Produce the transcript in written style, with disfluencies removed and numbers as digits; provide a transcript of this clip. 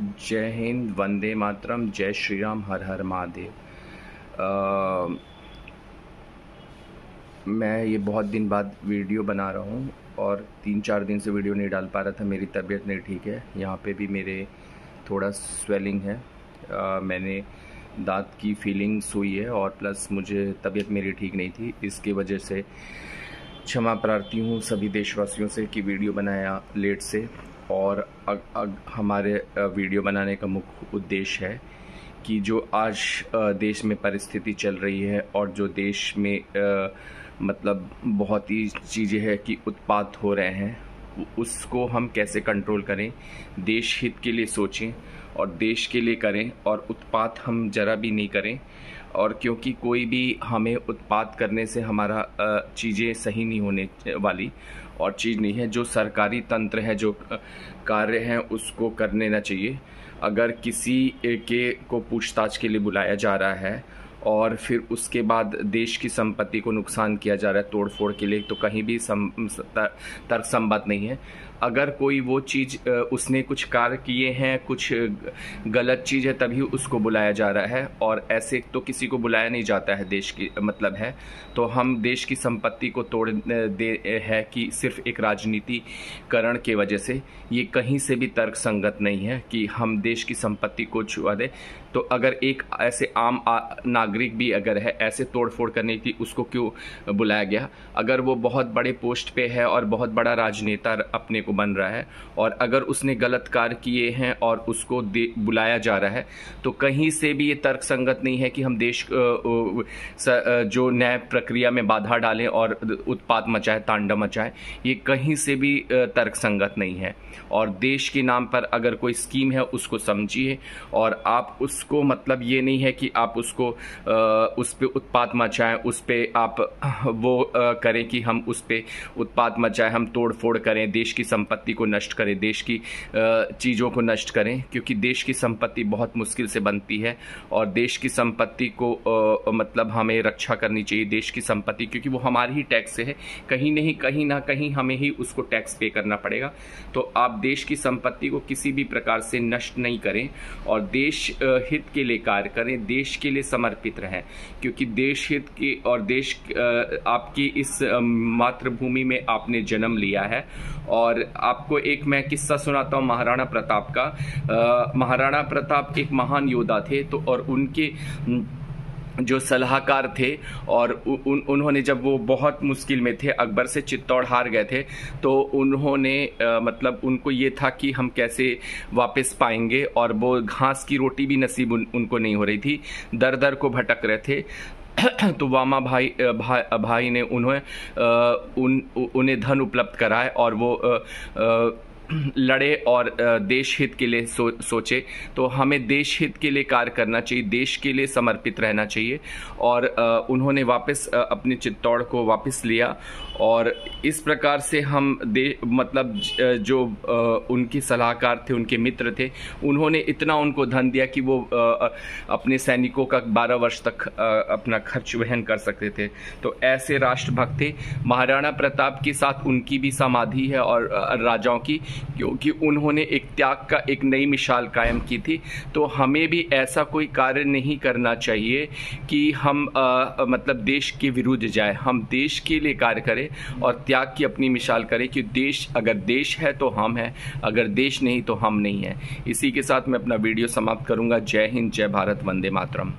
जय हिंद, वंदे मातरम, जय श्री राम, हर हर महादेव। मैं ये बहुत दिन बाद वीडियो बना रहा हूँ और 3-4 दिन से वीडियो नहीं डाल पा रहा था। मेरी तबीयत नहीं ठीक है, यहाँ पे भी मेरे थोड़ा स्वेलिंग है। मैंने दांत की फीलिंग्स हुई है और प्लस मुझे तबीयत मेरी ठीक नहीं थी, इसकी वजह से क्षमा प्रार्थी हूँ सभी देशवासियों से कि वीडियो बनाया लेट से। और हमारे वीडियो बनाने का मुख्य उद्देश्य है कि जो आज देश में परिस्थिति चल रही है और जो देश में मतलब बहुत ही चीज़ें हैं कि उत्पात हो रहे हैं, उसको हम कैसे कंट्रोल करें, देश हित के लिए सोचें और देश के लिए करें और उत्पात हम जरा भी नहीं करें। और क्योंकि कोई भी हमें उत्पात करने से हमारा चीज़ें सही नहीं होने वाली और चीज़ नहीं है। जो सरकारी तंत्र है, जो कार्य हैं, उसको कर लेना चाहिए। अगर किसी के को पूछताछ के लिए बुलाया जा रहा है और फिर उसके बाद देश की संपत्ति को नुकसान किया जा रहा है तोड़ फोड़ के लिए, तो कहीं भी तर्क संबद्ध नहीं है। अगर कोई वो चीज़ उसने कुछ कार्य किए हैं, कुछ गलत चीज़ है, तभी उसको बुलाया जा रहा है। और ऐसे तो किसी को बुलाया नहीं जाता है, देश की मतलब है। तो हम देश की संपत्ति को तोड़ दे है कि सिर्फ एक राजनीतिकरण के वजह से, ये कहीं से भी तर्क संगत नहीं है कि हम देश की संपत्ति को छुआ दें। तो अगर एक ऐसे आम नागरिक भी अगर है ऐसे तोड़फोड़ करने की, उसको क्यों बुलाया गया? अगर वो बहुत बड़े पोस्ट पे है और बहुत बड़ा राजनेता अपने को बन रहा है और अगर उसने गलत कार्य किए हैं और उसको बुलाया जा रहा है, तो कहीं से भी ये तर्क संगत नहीं है कि हम देश जो न्याय प्रक्रिया में बाधा डालें और उत्पात मचाए, तांडव मचाए। ये कहीं से भी तर्क संगत नहीं है। और देश के नाम पर अगर कोई स्कीम है, उसको समझिए और आप उसको मतलब ये नहीं है कि आप उसको उस पर उत्पात मचाएं, उस पर आप वो करें कि हम उस पर उत्पात मचाएं, हम तोड़ फोड़ करें, देश की संपत्ति को नष्ट करें, देश की चीज़ों को नष्ट करें। क्योंकि देश की संपत्ति बहुत मुश्किल से बनती है और देश की संपत्ति को मतलब हमें रक्षा करनी चाहिए, देश की संपत्ति, क्योंकि वो हमारी ही टैक्स से है। कहीं ना कहीं हमें ही उसको टैक्स पे करना पड़ेगा। तो आप देश की संपत्ति को किसी भी प्रकार से नष्ट नहीं करें और देश हित के लिए कार्य करें, देश के लिए समर्पित रहें। क्योंकि देश हित की और देश आपकी इस मातृभूमि में आपने जन्म लिया है। और आपको एक मैं किस्सा सुनाता हूँ महाराणा प्रताप का। महाराणा प्रताप एक महान योद्धा थे, तो और उनके जो सलाहकार थे और उन्होंने जब वो बहुत मुश्किल में थे, अकबर से चित्तौड़ हार गए थे, तो उन्होंने मतलब उनको ये था कि हम कैसे वापस पाएंगे, और वो घास की रोटी भी नसीब उनको नहीं हो रही थी, दर दर को भटक रहे थे। तो वामा भाई ने उन्हें धन उपलब्ध कराए और वो लड़े और देश हित के लिए सोचे। तो हमें देश हित के लिए कार्य करना चाहिए, देश के लिए समर्पित रहना चाहिए। और उन्होंने वापस अपने चित्तौड़ को वापस लिया और इस प्रकार से हम मतलब जो उनके सलाहकार थे, उनके मित्र थे, उन्होंने इतना उनको धन दिया कि वो अपने सैनिकों का 12 वर्ष तक अपना खर्च वहन कर सकते थे। तो ऐसे राष्ट्रभक्त थे। महाराणा प्रताप के साथ उनकी भी समाधि है और राजाओं की, क्योंकि उन्होंने एक त्याग का एक नई मिसाल कायम की थी। तो हमें भी ऐसा कोई कार्य नहीं करना चाहिए कि हम मतलब देश के विरुद्ध जाए। हम देश के लिए कार्य करें और त्याग की अपनी मिसाल करें कि देश, अगर देश है तो हम हैं, अगर देश नहीं तो हम नहीं हैं। इसी के साथ मैं अपना वीडियो समाप्त करूंगा। जय हिंद, जय भारत, वंदे मातरम।